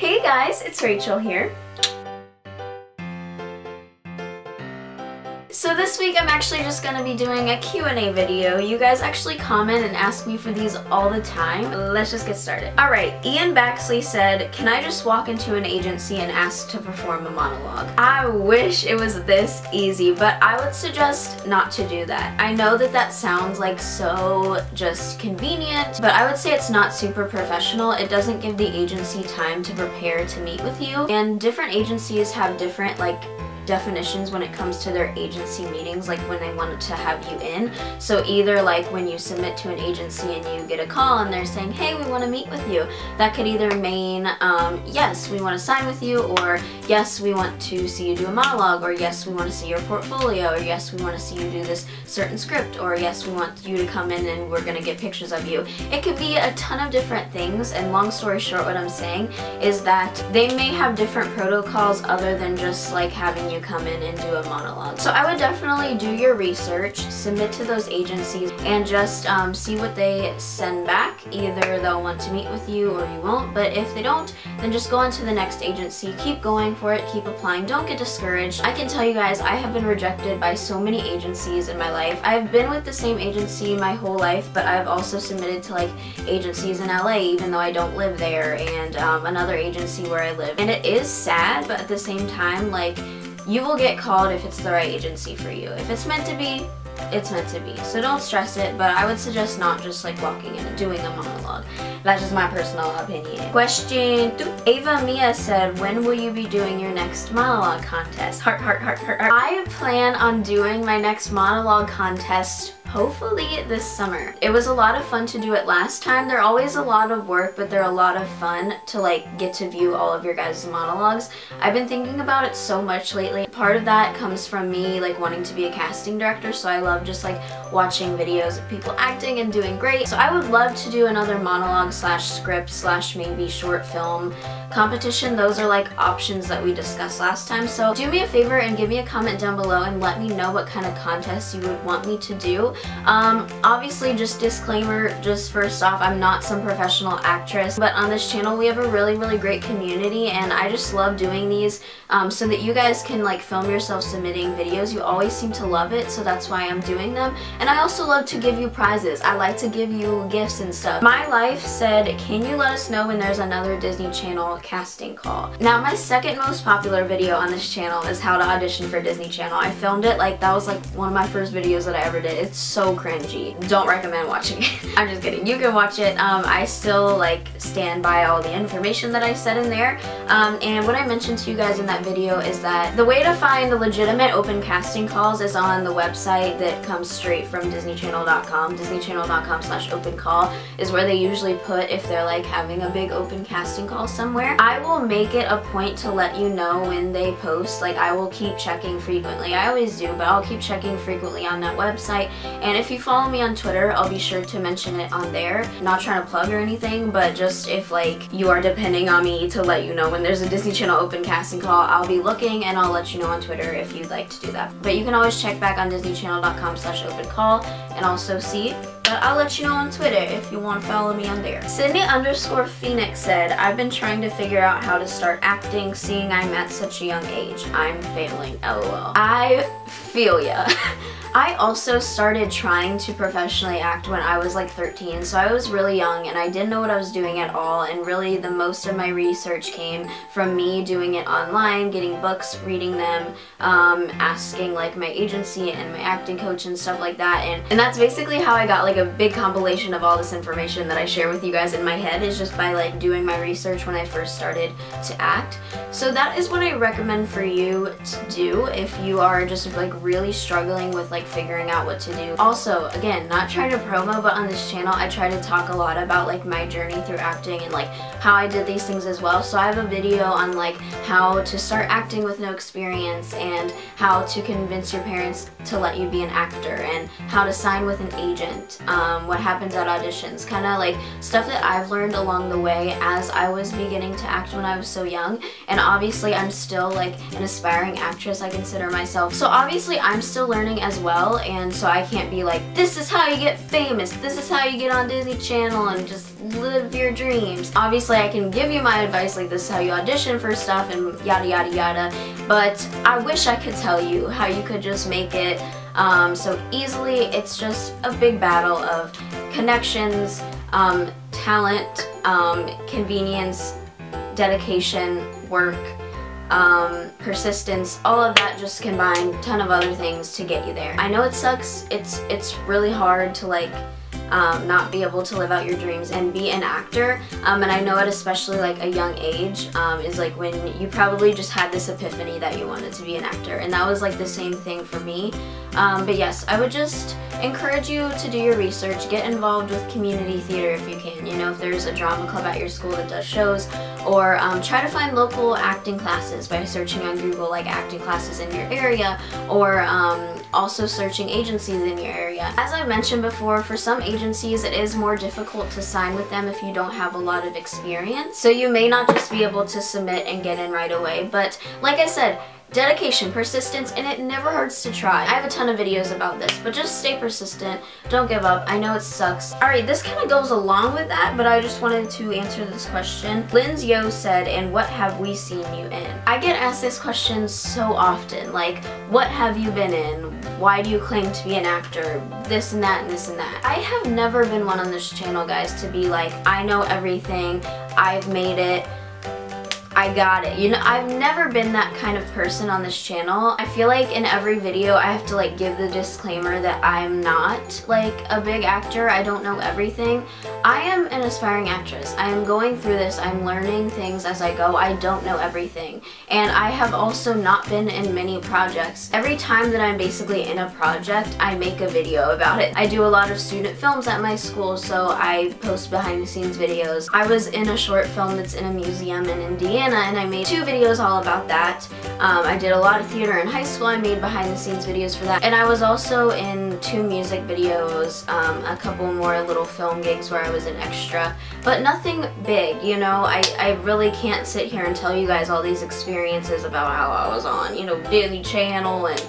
Hey guys, it's Rachel here. So this week I'm actually just going to be doing a Q&A video. You guys actually comment and ask me for these all the time. Let's just get started. Alright, Ian Baxley said, can I just walk into an agency and ask to perform a monologue? I wish it was this easy, but I would suggest not to do that. I know that that sounds like so just convenient, but I would say it's not super professional. It doesn't give the agency time to prepare to meet with you, and different agencies have different definitions when it comes to their agency meetings, like when they want to have you in. So either like when you submit to an agency and you get a call and they're saying, hey, we want to meet with you, that could either mean yes, we want to sign with you, or yes, we want to see you do a monologue, or yes, we want to see your portfolio, or yes, we want to see you do this certain script, or yes, we want you to come in and we're going to get pictures of you. It could be a ton of different things, and long story short, what I'm saying is that they may have different protocols other than just like having you come in and do a monologue. So I would definitely do your research, submit to those agencies, and just see what they send back. Either they'll want to meet with you or you won't, but if they don't, then just go on to the next agency. Keep going for it, keep applying, don't get discouraged. I can tell you guys, I have been rejected by so many agencies in my life. I've been with the same agency my whole life, but I've also submitted to like agencies in LA even though I don't live there, and another agency where I live. And it is sad, but at the same time, like, you will get called if it's the right agency for you. If it's meant to be, it's meant to be. So don't stress it, but I would suggest not just like walking in and doing a monologue. That's just my personal opinion. Question 2. Ava Mia said, when will you be doing your next monologue contest? Heart, heart, heart, heart, heart. I plan on doing my next monologue contest hopefully this summer. It was a lot of fun to do it last time. They're always a lot of work, but they're a lot of fun to like get to view all of your guys' monologues. I've been thinking about it so much lately. Part of that comes from me like wanting to be a casting director, so I love just like watching videos of people acting and doing great. So I would love to do another monologue slash script slash maybe short film competition. Those are like options that we discussed last time. So do me a favor and give me a comment down below and let me know what kind of contests you would want me to do. Obviously, just disclaimer, just first off, I'm not some professional actress, but on this channel we have a really great community, and I just love doing these so that you guys can like film yourself submitting videos. You always seem to love it, so that's why I'm doing them. And I also love to give you prizes. I like to give you gifts and stuff. My Life said, can you let us know when there's another Disney Channel casting call? Now, my second most popular video on this channel is how to audition for Disney Channel. I filmed it, like that was like one of my first videos that I ever did. It's so cringy. Don't recommend watching it. I'm just kidding. You can watch it. I still like stand by all the information that I said in there. And what I mentioned to you guys in that video is that the way to find the legitimate open casting calls is on the website that comes straight from disneychannel.com. disneychannel.com/open call is where they usually put if they're like having a big open casting call somewhere. I will make it a point to let you know when they post. Like, I will keep checking frequently. I always do, but I'll keep checking frequently on that website. And if you follow me on Twitter, I'll be sure to mention it on there. Not trying to plug or anything, but just if like you are depending on me to let you know when there's a Disney Channel open casting call, I'll be looking and I'll let you know on Twitter if you'd like to do that. But you can always check back on disneychannel.com/open call and also see. But I'll let you know on Twitter if you want to follow me on there. Sydney_Phoenix said, I've been trying to figure out how to start acting, seeing I'm at such a young age. I'm failing, LOL. I feel ya. I also started trying to professionally act when I was like 13, so I was really young and I didn't know what I was doing at all, and really the most of my research came from me doing it online, getting books, reading them, asking like my agency and my acting coach and stuff like that, and that's basically how I got like a big compilation of all this information that I share with you guys in my head, is just by like doing my research when I first started to act. So that is what I recommend for you to do if you are just like really struggling with like figuring out what to do. Also, again, not trying to promo, but on this channel I try to talk a lot about like my journey through acting and like how I did these things as well. So I have a video on like how to start acting with no experience, and how to convince your parents to let you be an actor, and how to sign with an agent, what happens at auditions, kind of like stuff that I've learned along the way as I was beginning to act when I was so young. And obviously I'm still like an aspiring actress, I consider myself. So obviously I'm still learning as well, and so I can't be like, this is how you get famous, this is how you get on Disney Channel and just live your dreams. Obviously I can give you my advice, like this is how you audition for stuff and yada yada yada, but I wish I could tell you how you could just make it so easily. It's just a big battle of connections, talent, convenience, dedication, work, persistence, all of that just combined, ton of other things to get you there. I know it sucks, it's really hard to like not be able to live out your dreams and be an actor, and I know at especially like a young age is like when you probably just had this epiphany that you wanted to be an actor, and that was like the same thing for me. But yes, I would just encourage you to do your research, get involved with community theater if you can, you know, if there's a drama club at your school that does shows, or try to find local acting classes by searching on Google like acting classes in your area, or also searching agencies in your area. As I mentioned before, for some agencies it is more difficult to sign with them if you don't have a lot of experience, so you may not just be able to submit and get in right away. But like I said, dedication, persistence, and it never hurts to try. I have a ton of videos about this, but just stay persistent, don't give up. I know it sucks. Alright, this kind of goes along with that, but I just wanted to answer this question. Lynn's Yo said, and what have we seen you in? I get asked this question so often, like, what have you been in? Why do you claim to be an actor? This and that and this and that. I have never been one on this channel, guys, to be like, I know everything, I've made it, I got it. You know, I've never been that kind of person on this channel. I feel like in every video I have to like give the disclaimer that I'm not like a big actor. I don't know everything. I am an aspiring actress. I am going through this. I'm learning things as I go. I don't know everything. And I have also not been in many projects. Every time that I'm basically in a project, I make a video about it. I do a lot of student films at my school, so I post behind the scenes videos. I was in a short film that's in a museum in Indiana, and I made 2 videos all about that. I did a lot of theater in high school. I made behind the scenes videos for that. And I was also in 2 music videos, a couple more little film gigs where I was an extra, but nothing big, you know. I really can't sit here and tell you guys all these experiences about how I was on, you know, Disney Channel and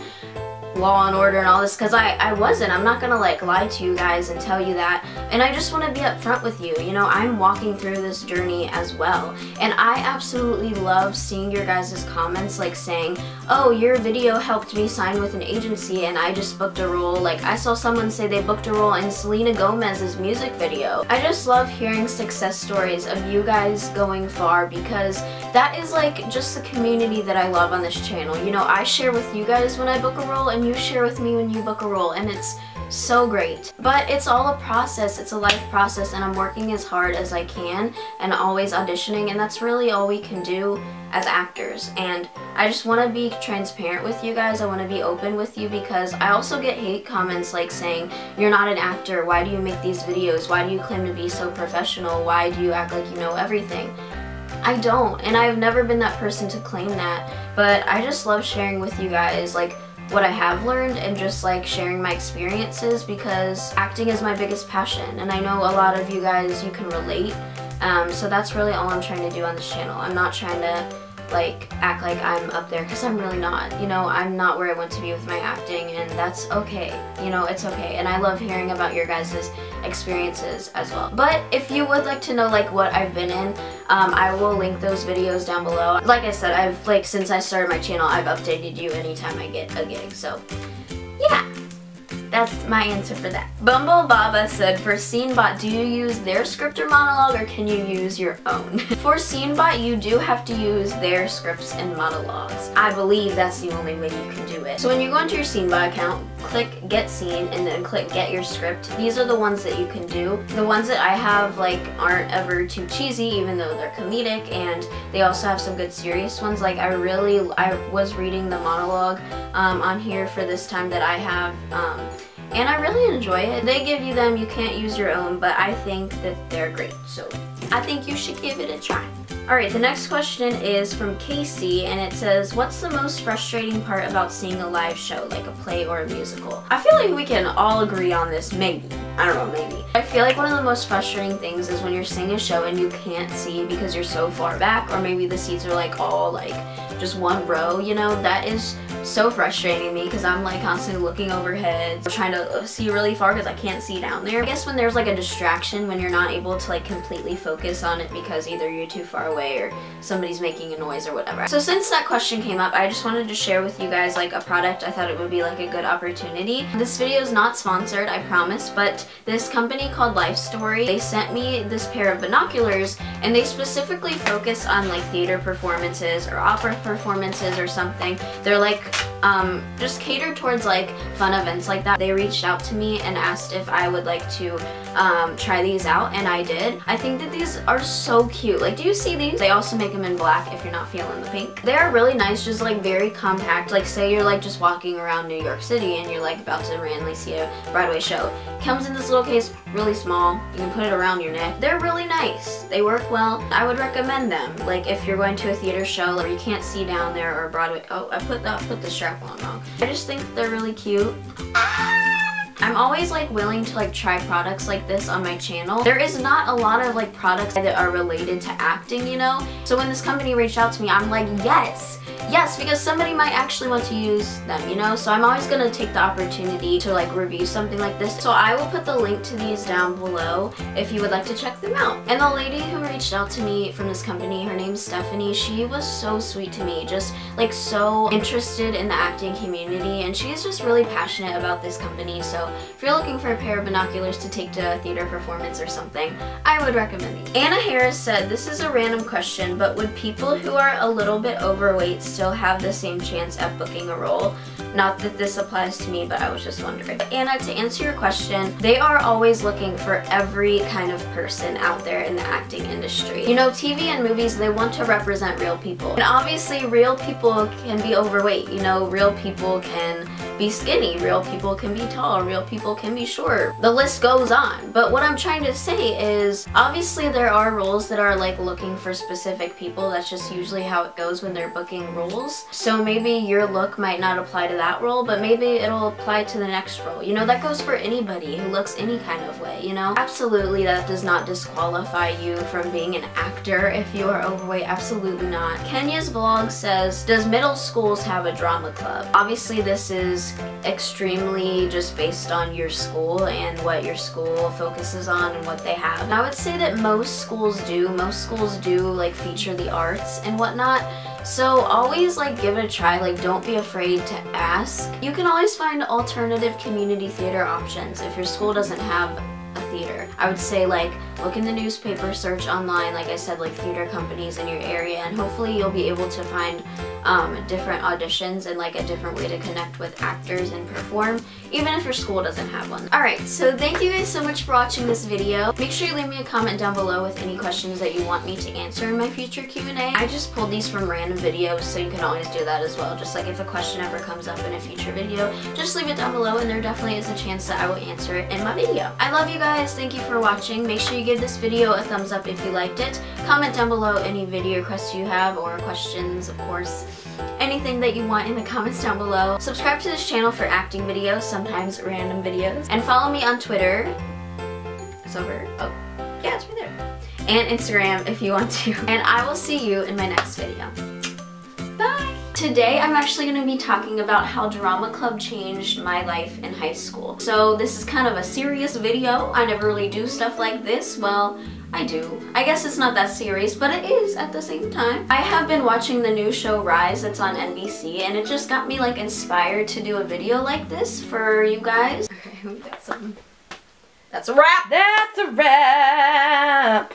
Law and Order and all this, because I wasn't. I'm not gonna like lie to you guys and tell you that, and I just want to be upfront with you. You know, I'm walking through this journey as well, and I absolutely love seeing your guys' comments like saying, oh, your video helped me sign with an agency and I just booked a role. Like, I saw someone say they booked a role in Selena Gomez's music video. I just love hearing success stories of you guys going far, because that is like just the community that I love on this channel. You know, I share with you guys when I book a role, and you share with me when you book a role, and it's so great. But it's all a process, it's a life process, and I'm working as hard as I can and always auditioning, and that's really all we can do as actors. And I just want to be transparent with you guys. I want to be open with you, because I also get hate comments like saying, you're not an actor, why do you make these videos, why do you claim to be so professional, why do you act like you know everything? I don't, and I've never been that person to claim that, but I just love sharing with you guys like what I have learned and just like sharing my experiences, because acting is my biggest passion, and I know a lot of you guys, you can relate, so that's really all I'm trying to do on this channel. I'm not trying to like act like I'm up there, because I'm really not. You know, I'm not where I want to be with my acting, and that's okay. You know, it's okay, and I love hearing about your guys' experiences as well. But if you would like to know like what I've been in, I will link those videos down below. Like I said, I've like, since I started my channel, I've updated you anytime I get a gig, so yeah. That's my answer for that. Bumble Baba said, for SceneBot, do you use their script or monologue, or can you use your own? For SceneBot, you do have to use their scripts and monologues. I believe that's the only way you can do it. So when you go into your SceneBot account, click Get Scene, and then click Get Your Script. These are the ones that you can do. The ones that I have like aren't ever too cheesy, even though they're comedic, and they also have some good serious ones. Like I was reading the monologue on here for this time that I have, and I really enjoy it. They give you them, you can't use your own, but I think that they're great, so I think you should give it a try. Alright, the next question is from Casey, and it says, what's the most frustrating part about seeing a live show, like a play or a musical? I feel like we can all agree on this, maybe. I don't know, maybe. I feel like one of the most frustrating things is when you're seeing a show and you can't see because you're so far back, or maybe the seats are like all like just one row, you know. That is so frustrating to me because I'm like constantly looking overhead, trying to see really far because I can't see down there. I guess when there's like a distraction, when you're not able to like completely focus on it because either you're too far away or somebody's making a noise or whatever. So since that question came up, I just wanted to share with you guys like a product. I thought it would be like a good opportunity. This video is not sponsored, I promise, but this company called Life Story, they sent me this pair of binoculars, and they specifically focus on like theater performances or opera performances or something. They're like just catered towards like fun events like that. They reached out to me and asked if I would like to try these out, and I did. I think that these are so cute. Like, do you see these? They also make them in black if you're not feeling the pink. They are really nice, just like very compact. Like say you're like just walking around New York City and you're like about to randomly see a Broadway show. Comes in this little case, really small. You can put it around your neck. They're really nice. They work well. I would recommend them. Like if you're going to a theater show or you can't see down there, or Broadway. Oh, I put the strap on wrong. I just think they're really cute. I'm always like willing to like try products like this on my channel. There is not a lot of like products that are related to acting, you know? So when this company reached out to me, I'm like, yes, because somebody might actually want to use them, you know? So I'm always gonna take the opportunity to like review something like this. So I will put the link to these down below if you would like to check them out. And the lady who reached out to me from this company, her name's Stephanie, she was so sweet to me, just like so interested in the acting community, and she's just really passionate about this company. So if you're looking for a pair of binoculars to take to a theater performance or something, I would recommend these. Anna Harris said, this is a random question, but would people who are a little bit overweight still have the same chance at booking a role? Not that this applies to me, but I was just wondering. Anna, to answer your question, they are always looking for every kind of person out there in the acting industry. You know, TV and movies, they want to represent real people. And obviously, real people can be overweight. You know, real people can be skinny, real people can be tall, real people can be short. The list goes on. But what I'm trying to say is, obviously there are roles that are like looking for specific people. That's just usually how it goes when they're booking roles. So maybe your look might not apply to that role, but maybe it'll apply to the next role. You know, that goes for anybody who looks any kind of way, you know? Absolutely, that does not disqualify you from being an actor if you are overweight. Absolutely not. Kenya's vlog says, does middle schools have a drama club? Obviously, this is extremely just based on your school and what your school focuses on and what they have. And I would say that most schools do. Most schools do like feature the arts and whatnot. So always like give it a try, like don't be afraid to ask. You can always find alternative community theater options if your school doesn't have a theater. I would say like look in the newspaper, search online, like I said, like theater companies in your area, and hopefully you'll be able to find different auditions and like a different way to connect with actors and perform, even if your school doesn't have one. Alright, so thank you guys so much for watching this video. Make sure you leave me a comment down below with any questions that you want me to answer in my future Q&A. I just pulled these from random videos, so you can always do that as well. Just like if a question ever comes up in a future video, just leave it down below and there definitely is a chance that I will answer it in my video. I love you guys. Thank you for watching. Make sure you give this video a thumbs up if you liked it. Comment down below any video requests you have, or questions, of course. Anything that you want in the comments down below. Subscribe to this channel for acting videos, sometimes random videos. And follow me on Twitter. It's over. Oh, yeah, it's right there. And Instagram if you want to. And I will see you in my next video. Bye! Today I'm actually going to be talking about how drama club changed my life in high school. So this is kind of a serious video. I never really do stuff like this. Well, I do. I guess it's not that serious, but it is at the same time. I have been watching the new show Rise that's on NBC, and it just got me like inspired to do a video like this for you guys. Okay, we got something. That's a wrap! That's a wrap!